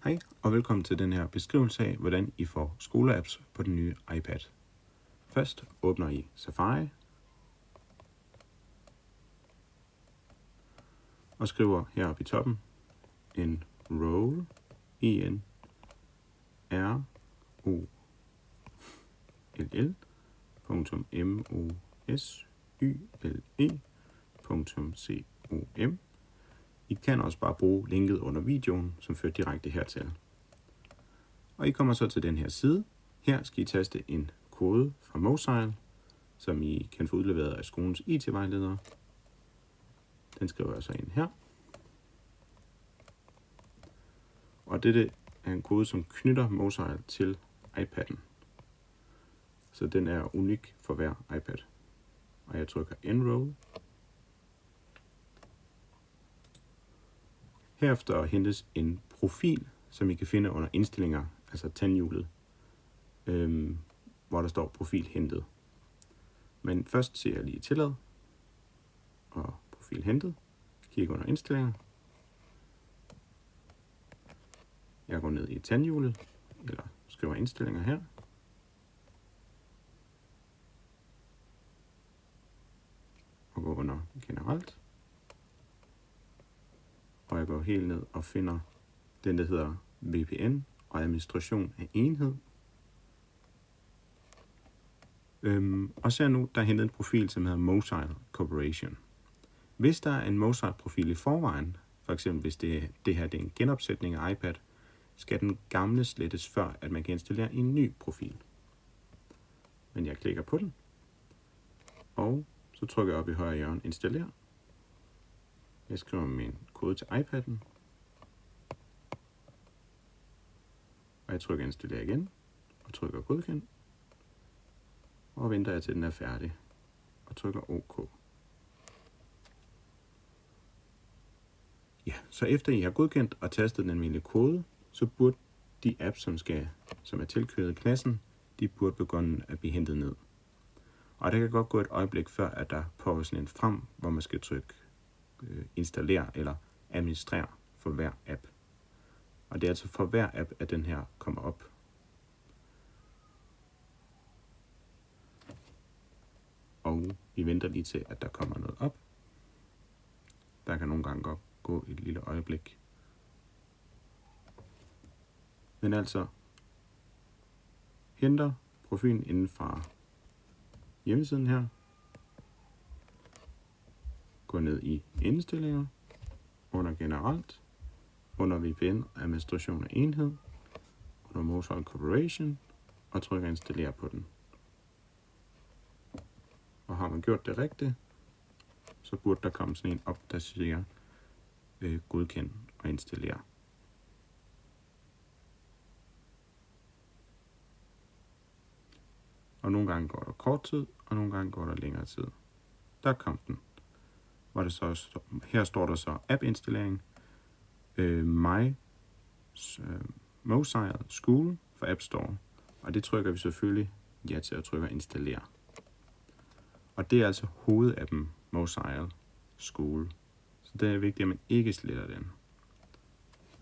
Hej og velkommen til den her beskrivelse af, hvordan I får skoleapps på den nye iPad. Først åbner I Safari og skriver heroppe i toppen enroll, enroll.mosyle.com. I kan også bare bruge linket under videoen, som fører direkte hertil. Og I kommer så til den her side. Her skal I taste en kode fra Mosyle, som I kan få udleveret af skolens IT-vejledere. Den skriver jeg så ind her. Og dette er en kode, som knytter Mosyle til iPad'en. Så den er unik for hver iPad. Og jeg trykker enroll. Herefter hentes en profil, som I kan finde under indstillinger, altså tandhjulet, hvor der står profil hentet. Men først ser jeg lige tillad og profil hentet. Kig under indstillinger. Jeg går ned i tandhjulet, eller skriver indstillinger her. Og går under generelt. Og jeg går helt ned og finder den, der hedder VPN og administration af enhed. Og så nu, der er hentet en profil, som hedder Mosyle Corporation. Hvis der er en Mosyle-profil i forvejen, for eksempel hvis det her er en genopsætning af iPad, skal den gamle slettes før, at man kan installere en ny profil. Men jeg klikker på den, og så trykker jeg op i højre hjørne installer. Jeg skriver min kode til iPad'en, og jeg trykker installer igen, og trykker godkend, og venter jeg til den er færdig, og trykker OK. Ja, så efter I har godkendt og tastet den almindelige kode, så burde de apps, som er tilknyttet klassen, de burde begynde at blive hentet ned. Og det kan godt gå et øjeblik før, at der popper sådan en frem, hvor man skal trykke installere eller administrere for hver app. Og det er altså for hver app, at den her kommer op. Og vi venter lige til, at der kommer noget op. Der kan nogle gange godt gå et lille øjeblik. Men altså, henter profilen inden fra hjemmesiden her. Gå ned i indstillinger, under generelt, under VPN administration af enhed, under Mosyle Corporation, og trykker installere på den. Og har man gjort det rigtigt, så burde der komme sådan en op, der siger godkend og installere. Og nogle gange går der kort tid, og nogle gange går der længere tid. Der kom den. Her står der så app-installering, Mosyle School for App Store, og det trykker vi selvfølgelig ja til at trykke installere. Og det er altså hovedappen Mosyle School, så det er vigtigt, at man ikke sletter den.